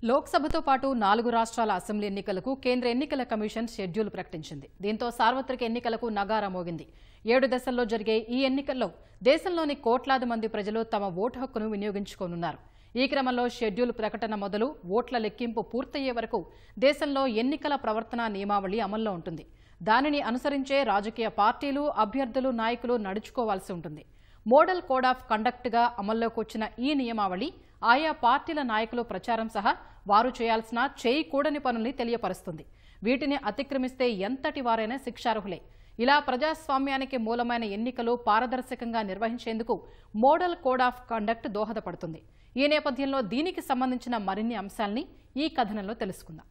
లోక్సభతో పాటు 4 రాష్ట్రాల అసెంబ్లీ ఎన్నికలకు కేంద్ర ఎన్నికల కమిషన్ షెడ్యూల్ ప్రకటించింది. దీంతో సార్వత్రిక ఎన్నికలకు నగారా మోగింది. 7 దశల్లో జరిగే ఈ ఎన్నికల్లో దేశంలోని కోట్లాది మంది ప్రజలు తమ ఓటు హక్కును వినియోగించుకోనున్నారు. ఈ క్రమంలో షెడ్యూల్ ప్రకటన మొదలు ఓట్ల లెక్కింపు పూర్తయ్యే వరకు దేశంలో ఎన్నికల ప్రవర్తన నియమావళి అమల్లో ఉంటుంది. దానిని అనుసరించే రాజకీయ పార్టీలు, అభ్యర్థులు, నాయకులు నడుచుకోవాల్సి ఉంటుంది. మోడల్ కోడ్ ఆఫ్ కండక్ట్గా అమల్లోకి వచ్చిన ఈ నియమావళి ఆయా పార్టీల నాయకులు ప్రచారం సహా వారు చేయాల్సిన చేయకూడని పనుల్ని తెలియపరుస్తుంది. వీటిని అతిక్రమిస్తే ఎంతటి వారైనా శిక్షార్హులే. ఇలా ప్రజాస్వామ్యానికి మూలమైన ఎన్నికలు పారదర్శకంగా నిర్వహించేందుకు మోడల్ కోడ్ ఆఫ్ కండక్ట్ దోహదపడుతుంది. ఈ నేపథ్యంలో దీనికి సంబంధించిన మరిన్ని అంశాల్ని ఈ కథనంలో తెలుసుకుందాం.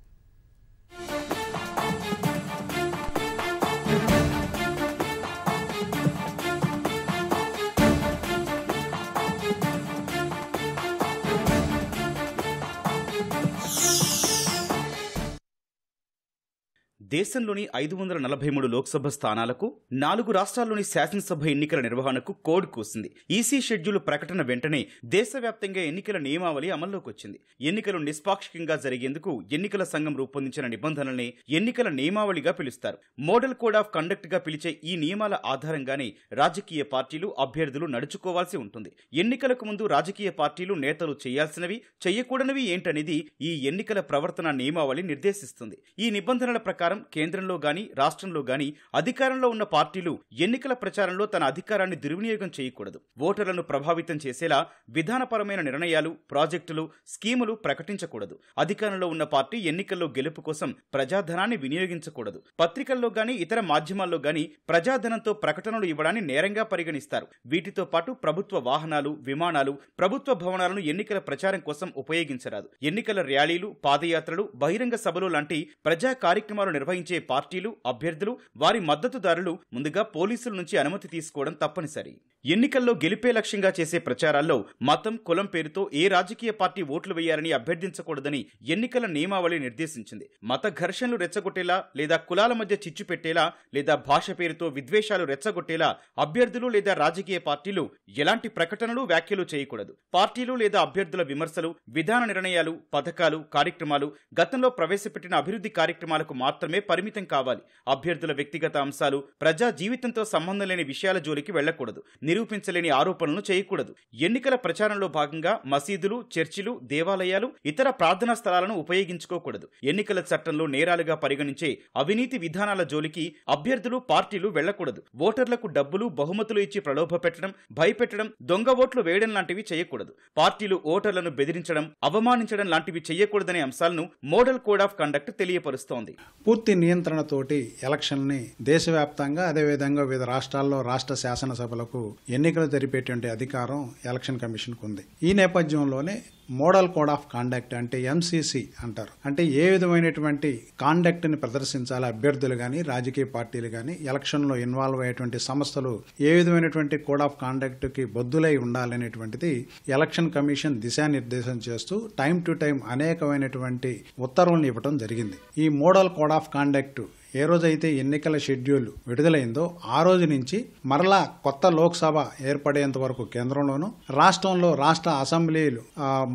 దేశంలోని 543 లోక్సభ స్థానాలకు 4 రాష్ట్రాల్లోని శాసనసభ ఎన్నికల నిర్వహణకు కోడ్ కూసింది. ఈసీ షెడ్యూల్ ప్రకటన వెంటనే దేశవ్యాప్తంగా ఎన్నికల నియమావళి అమల్లోకి వచ్చింది. ఎన్నికలు నిష్పాక్షికంగా జరిగేందుకు ఎన్నికల సంఘం రూపొందించిన నిబంధనల్ని ఎన్నికల నియమావళిగా పిలుస్తారు. మోడల్ కోడ్ ఆఫ్ కండక్ట్ గా పిలిచే ఈ నియమాల ఆధారంగానే రాజకీయ పార్టీలు, అభ్యర్థులు నడుచుకోవాల్సి ఉంటుంది. ఎన్నికలకు ముందు రాజకీయ పార్టీలు, నేతలు చేయాల్సినవి, చేయకూడనివి ఏంటనేది ఈ ఎన్నికల ప్రవర్తన నియమావళి నిర్దేశిస్తుంది. ఈ నిబంధనల ప్రకారం కేంద్రంలో గాని, రాష్ట్రంలో గాని అధికారంలో ఉన్న పార్టీలు ఎన్నికల ప్రచారంలో తన అధికారాన్ని దుర్వినియోగం చేయకూడదు. ఓటర్లను ప్రభావితం చేసేలా విధానపరమైన నిర్ణయాలు, ప్రాజెక్టులు, స్కీములు ప్రకటించకూడదు. అధికారంలో ఉన్న పార్టీ ఎన్నికల్లో గెలుపు కోసం ప్రజాధనాన్ని వినియోగించకూడదు. పత్రికల్లో గాని, ఇతర మాధ్యమాల్లో గాని ప్రజాధనంతో ప్రకటనలు ఇవ్వడాన్ని నేరంగా పరిగణిస్తారు. వీటితో పాటు ప్రభుత్వ వాహనాలు, విమానాలు, ప్రభుత్వ భవనాలను ఎన్నికల ప్రచారం కోసం ఉపయోగించరాదు. ఎన్నికల ర్యాలీలు, పాదయాత్రలు, బహిరంగ సభలు లాంటి ప్రజా కార్యక్రమాలు నిర్వహించే పార్టీలు, అభ్యర్థులు, వారి మద్దతుదారులు ముందుగా పోలీసుల నుంచి అనుమతి తీసుకోవడం తప్పనిసరి. ఎన్నికల్లో గెలిపే లక్ష్యంగా చేసే ప్రచారాల్లో మతం, కులం పేరుతో ఏ రాజకీయ పార్టీ ఓట్లు వేయాలని అభ్యర్థించకూడదని ఎన్నికల నియమావళి నిర్దేశించింది. మత ఘర్షణలు రెచ్చగొట్టేలా, లేదా కులాల మధ్య చిచ్చు పెట్టేలా, లేదా భాష పేరుతో విద్వేషాలు రెచ్చగొట్టేలా అభ్యర్థులు లేదా రాజకీయ పార్టీలు ఎలాంటి ప్రకటనలు, వ్యాఖ్యలు చేయకూడదు. పార్టీలు లేదా అభ్యర్థుల విమర్శలు, విధాన నిర్ణయాలు, పథకాలు, కార్యక్రమాలు, గతంలో ప్రవేశపెట్టిన అభివృద్ధి కార్యక్రమాలకు మాత్రమే పరిమితం కావాలి. అభ్యర్థుల వ్యక్తిగత అంశాలు, ప్రజా జీవితంతో సంబంధం లేని విషయాల జోలికి వెళ్లకూడదు. నిరూపించలేని ఆరోపణలు చేయకూడదు. ఎన్నికల ప్రచారంలో భాగంగా మసీదులు, చర్చిలు, దేవాలయాలు, ఇతర ప్రార్థనా స్థలాలను ఉపయోగించుకోకూడదు. ఎన్నికల చట్టంలో నేరాలుగా పరిగణించే అవినీతి విధానాల జోలికి అభ్యర్థులు, పార్టీలు వెళ్లకూడదు. ఓటర్లకు డబ్బులు, బహుమతులు ఇచ్చి ప్రలోభ పెట్టడం, భయపెట్టడం, దొంగ ఓట్లు వేయడం లాంటివి చేయకూడదు. పార్టీలు ఓటర్లను బెదిరించడం, అవమానించడం లాంటివి చేయకూడదనే అంశాలను మోడల్ కోడ్ ఆఫ్ కండక్ట్ తెలియపరుస్తోంది. పూర్తి నియంత్రణతోటి ఎలక్షన్ని దేశవ్యాప్తంగా, అదేవిధంగా వివిధ రాష్ట్రాల్లో రాష్ట్ర శాసనసభలకు ఎన్నికలు జరిపేటువంటి అధికారం ఎలక్షన్ కమిషన్కు ఉంది. ఈ నేపథ్యంలోనే మోడల్ కోడ్ ఆఫ్ కాండక్ట్ అంటే ఎంసీసీ అంటారు. అంటే ఏ విధమైనటువంటి కాండక్ట్ ని ప్రదర్శించాలి అభ్యర్థులు గాని, రాజకీయ పార్టీలు గాని, ఎలక్షన్ లో ఇన్వాల్వ్ అయ్యేటువంటి సంస్థలు ఏ విధమైనటువంటి కోడ్ ఆఫ్ కాండక్ట్ కి బద్దులై ఉండాలనేటువంటిది ఎలక్షన్ కమిషన్ దిశానిర్దేశం చేస్తూ టైం టు టైం అనేకమైనటువంటి ఉత్తర్వులను ఇవ్వడం జరిగింది. ఈ మోడల్ కోడ్ ఆఫ్ కాండక్ట్ ఏ రోజైతే ఎన్నికల షెడ్యూల్ విడుదలైందో ఆ రోజు నుంచి మరలా కొత్త లోక్సభ ఏర్పడేంత వరకు కేంద్రంలోనూ, రాష్ట్రంలో రాష్ట్ర అసెంబ్లీలు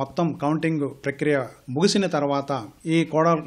మొత్తం కౌంటింగ్ ప్రక్రియ ముగిసిన తర్వాత ఈ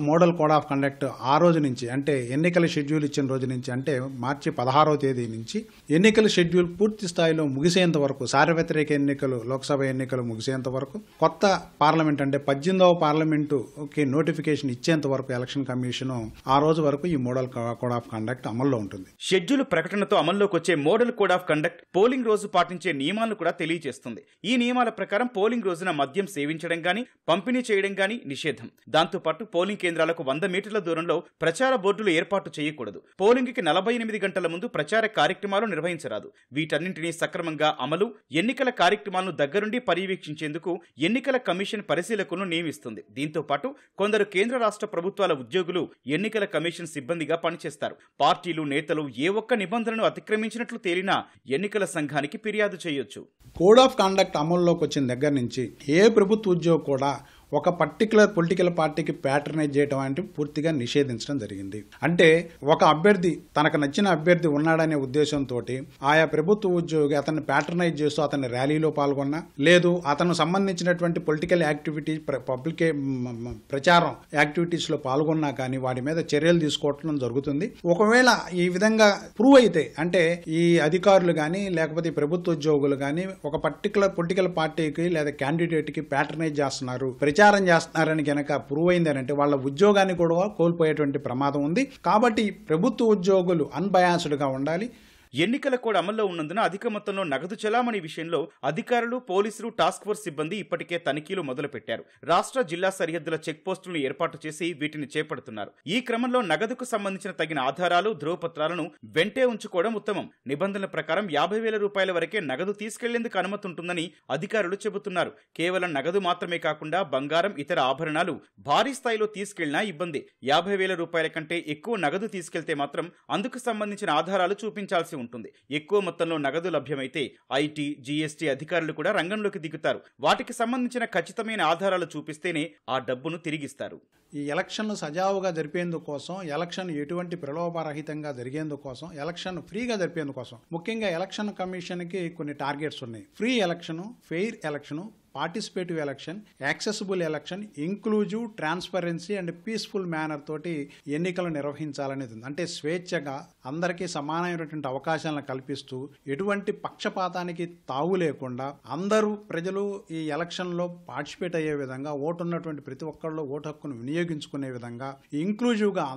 మోడల్ కోడ్ ఆఫ్ కండక్ట్ ఆ రోజు నుంచి, అంటే ఎన్నికల షెడ్యూల్ ఇచ్చిన రోజు నుంచి, అంటే మార్చి 16వ తేదీ నుంచి ఎన్నికల షెడ్యూల్ పూర్తి స్థాయిలో ముగిసేంత వరకు, సార్వత్రిక ఎన్నికలు, లోక్సభ ఎన్నికలు ముగిసేంత వరకు, కొత్త పార్లమెంట్ అంటే 18వ పార్లమెంటుకి నోటిఫికేషన్ ఇచ్చేంత వరకు ఎలక్షన్ కమిషన్ ఆ రోజు వరకు ఈ మోడల్ కోడ్ ఆఫ్ కండక్ట్ అమల్లో ఉంటుంది. షెడ్యూల్ ప్రకటనతో అమల్లోకి వచ్చే model code of conduct polling రోజు పాటించే నియమాలను కూడా తెలియజేస్తుంది. ఈ నియమాల ప్రకారం పోలింగ్ రోజున మద్యం సేవించడం గాని, పంపిణీ చేయడం గాని నిషేధం. దాంతోపాటు పోలింగ్ కేంద్రాలకు 100 మీటర్ల దూరంలో ప్రచార బోర్డులు ఏర్పాటు చేయకూడదు. పోలింగ్ కి 48 గంటల ముందు ప్రచార కార్యక్రమాలు నిర్వహించరాదు. వీటన్నింటినీ సక్రమంగా అమలు, ఎన్నికల కార్యక్రమాలను దగ్గరుండి పర్యవేక్షించేందుకు ఎన్నికల కమిషన్ పరిశీలకులను నియమిస్తుంది. దీంతో పాటు కొందరు కేంద్ర, రాష్ట్ర ప్రభుత్వాల ఉద్యోగులు ఎన్నికల కమిషన్ సిబ్బందిగా పనిచేస్తారు. పార్టీలు, నేతలు ఏ ఒక్క నిబంధనను అతిక్రమించినట్లు తేలినా ఎన్నికల సంఘానికి ఫిర్యాదు చేయొచ్చు. కోడ్ ఆఫ్ కాండక్ట్ అమల్లోకి వచ్చిన దగ్గర నుంచి ఏ ప్రభుత్వ ఉద్యోగి కూడా ఒక పర్టికులర్ పొలిటికల్ పార్టీకి ప్యాటర్నైజ్ చేయడం అంటే పూర్తిగా నిషేధించడం జరిగింది. అంటే ఒక అభ్యర్థి తనకు నచ్చిన అభ్యర్థి ఉన్నాడనే ఉద్దేశంతో ఆయా ప్రభుత్వ ఉద్యోగి అతన్ని ప్యాటర్నైజ్ చేస్తూ అతని ర్యాలీలో పాల్గొన్నా, లేదు అతను సంబంధించినటువంటి పొలిటికల్ యాక్టివిటీ పబ్లిక్ ప్రచారం యాక్టివిటీస్ లో పాల్గొన్నా కానీ వాడి మీద చర్యలు తీసుకోవటం జరుగుతుంది. ఒకవేళ ఈ విధంగా ప్రూవ్ అయితే, అంటే ఈ అధికారులు కానీ లేకపోతే ప్రభుత్వ ఉద్యోగులు కానీ ఒక పర్టికులర్ పొలిటికల్ పార్టీకి లేదా క్యాండిడేట్ కి ప్యాటర్నైజ్ చేస్తున్నారు, ప్రచారం చేస్తున్నారని కనుక ప్రూవ్ అయిందనంటే వాళ్ళ ఉద్యోగాన్ని కూడా కోల్పోయేటువంటి ప్రమాదం ఉంది. కాబట్టి ప్రభుత్వ ఉద్యోగులు అన్బయాస్డ్ గా ఉండాలి. ఎన్నికల కోడ్ అమల్లో ఉన్నందున అధిక మొత్తంలో నగదు చెలామణి విషయంలో అధికారులు, పోలీసులు, టాస్క్ ఫోర్స్ సిబ్బంది ఇప్పటికే తనిఖీలు మొదలుపెట్టారు. రాష్ట్ర, జిల్లా సరిహద్దుల చెక్ పోస్టులను ఏర్పాటు చేసి వీటిని చేపడుతున్నారు. ఈ క్రమంలో నగదుకు సంబంధించిన తగిన ఆధారాలు, ధ్రువపత్రాలను వెంటే ఉంచుకోవడం ఉత్తమం. నిబంధనల ప్రకారం 50,000 రూపాయల వరకే నగదు తీసుకెళ్లేందుకు అనుమతి ఉంటుందని అధికారులు చెబుతున్నారు. కేవలం నగదు మాత్రమే కాకుండా బంగారం, ఇతర ఆభరణాలు భారీ స్థాయిలో తీసుకెళ్లినా ఇబ్బంది. 50,000 రూపాయల కంటే ఎక్కువ నగదు తీసుకెళ్తే మాత్రం అందుకు సంబంధించిన ఆధారాలు చూపించాల్సి ఉంటుంది. ఎక్కువ మొత్తంలో నగదు లభ్యమైతే ఐటీ, జీఎస్టీ అధికారులు కూడా రంగంలోకి దిగుతారు. వాటికి సంబంధించిన ఖచ్చితమైన ఆధారాలు చూపిస్తేనే ఆ డబ్బును తిరిగిస్తారు. ఈ ఎలక్షన్లు సజావుగా జరిపేందుకు కోసం, ఎలక్షన్ ఎటువంటి ప్రలోభరహితంగా జరిగేందుకు కోసం, ఎలక్షన్ ఫ్రీగా జరిపేందుకు కోసం ముఖ్యంగా ఎలక్షన్ కమిషన్ కి కొన్ని టార్గెట్స్ ఉన్నాయి. Free election, fair election, participative election, accessible election, inclusive, transparency and peaceful manner తోటి ఎన్నికలు నిర్వహించాలనేది ఉంది. అంటే స్వేచ్ఛగా అందరికీ సమానమైనటువంటి అవకాశాలను కల్పిస్తూ ఎటువంటి పక్షపాతానికి తావు లేకుండా అందరూ ప్రజలు ఈ ఎలక్షన్ లో పార్టిసిపేట్ అయ్యే విధంగా, ఓటు ఉన్నటువంటి ప్రతి ఒక్కళ్ళు ఓటు హక్కును వినియోగించుకునే విధంగా ఇంక్లూజివ్ గా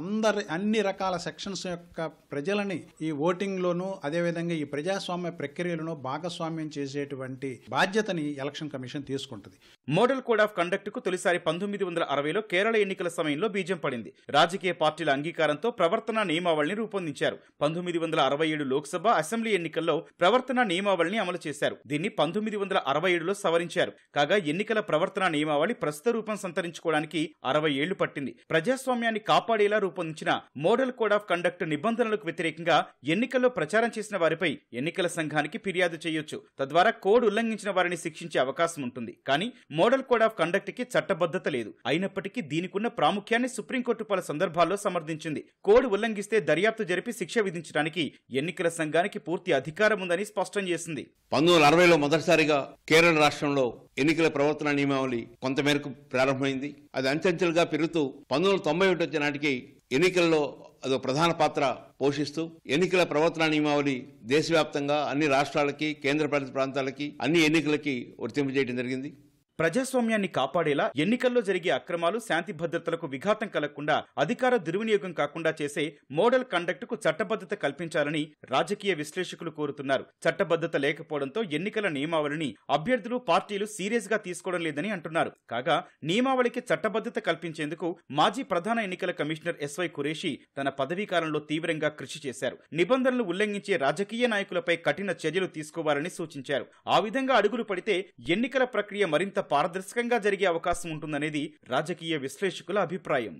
అన్ని రకాల సెక్షన్స్ యొక్క ప్రజలని ఈ ఓటింగ్ లోను, అదేవిధంగా ఈ ప్రజాస్వామ్య ప్రక్రియలను భాగస్వామ్యం చేసేటువంటి బాధ్యతని ఎలక్షన్ కమిషన్ తీసుకుంటుంది. మోడల్ కోడ్ ఆఫ్ కండక్ట్ కు తొలిసారి 1960లో కేరళ ఎన్నికల సమయంలో బీజం పడింది. రాజకీయ పార్టీల అంగీకారంతో ప్రవర్తనా నియమావళిని రూపొందించారు. 1967 లోక్సభ, అసెంబ్లీ ఎన్నికల్లో ప్రవర్తనా నియమావళిని అమలు చేశారు. దీన్ని 1967లో సవరించారు. కాగా ఎన్నికల ప్రవర్తనా నియమావళి ప్రస్తుత రూపం సంతరించుకోవడానికి 60 ఏళ్లు పట్టింది. ప్రజాస్వామ్యాన్ని కాపాడేలా రూపొందించిన మోడల్ కోడ్ ఆఫ్ కండక్ట్ నిబంధనలకు వ్యతిరేకంగా ఎన్నికల్లో ప్రచారం చేసిన వారిపై ఎన్నికల సంఘానికి ఫిర్యాదు చేయొచ్చు. తద్వారా కోడ్ ఉల్లంఘించిన వారిని శిక్షించే అవకాశం ఉంటుంది. కానీ మోడల్ కోడ్ ఆఫ్ కండక్ట్ కి చట్టబద్ధత లేదు. అయినప్పటికీ దీనికున్న ప్రాముఖ్యాన్ని సుప్రీంకోర్టు పలు సందర్భాల్లో సమర్థించింది. కోడ్ ఉల్లంఘిస్తే దర్యాప్తు జరిపి శిక్ష విధించడానికి ఎన్నికల సంఘానికి పూర్తి అధికారం ఉందని స్పష్టం చేసింది. 1960లో మొదటిసారిగా కేరళ రాష్ట్రంలో ఎన్నికల ప్రవర్తన నియమావళి కొంతమేరకు ప్రారంభమైంది. అది అంచెంచెలుగా పెరుగుతూ 1991 వచ్చే నాటికి ఎన్నికల్లో అదో ప్రధాన పాత్ర పోషిస్తూ ఎన్నికల ప్రవర్తన నియమావళి దేశవ్యాప్తంగా అన్ని రాష్ట్రాలకి, కేంద్రపాలిత ప్రాంతాలకి, అన్ని ఎన్నికలకి వర్తింపజేయడం జరిగింది. ప్రజాస్వామ్యాన్ని కాపాడేలా, ఎన్నికల్లో జరిగే అక్రమాలు, శాంతి భద్రతలకు విఘాతం కలగకుండా, అధికార దుర్వినియోగం కాకుండా చేసే మోడల్ కండక్ట్ కు చట్టబద్ధత కల్పించాలని రాజకీయ విశ్లేషకులు కోరుతున్నారు. చట్టబద్ధత లేకపోవడంతో ఎన్నికల నియమావళిని అభ్యర్థులు, పార్టీలు సీరియస్ గా తీసుకోవడం లేదని అంటున్నారు. కాగా నియమావళికి చట్టబద్ధత కల్పించేందుకు మాజీ ప్రధాన ఎన్నికల కమిషనర్ ఎస్వై ఖురేషి తన పదవీ కాలంలో తీవ్రంగా కృషి చేశారు. నిబంధనలు ఉల్లంఘించే రాజకీయ నాయకులపై కఠిన చర్యలు తీసుకోవాలని సూచించారు. ఆ విధంగా అడుగులు పడితే ఎన్నికల ప్రక్రియ మరింత పారదర్శకంగా జరిగే అవకాశం ఉంటుందనేది రాజకీయ విశ్లేషకుల అభిప్రాయం.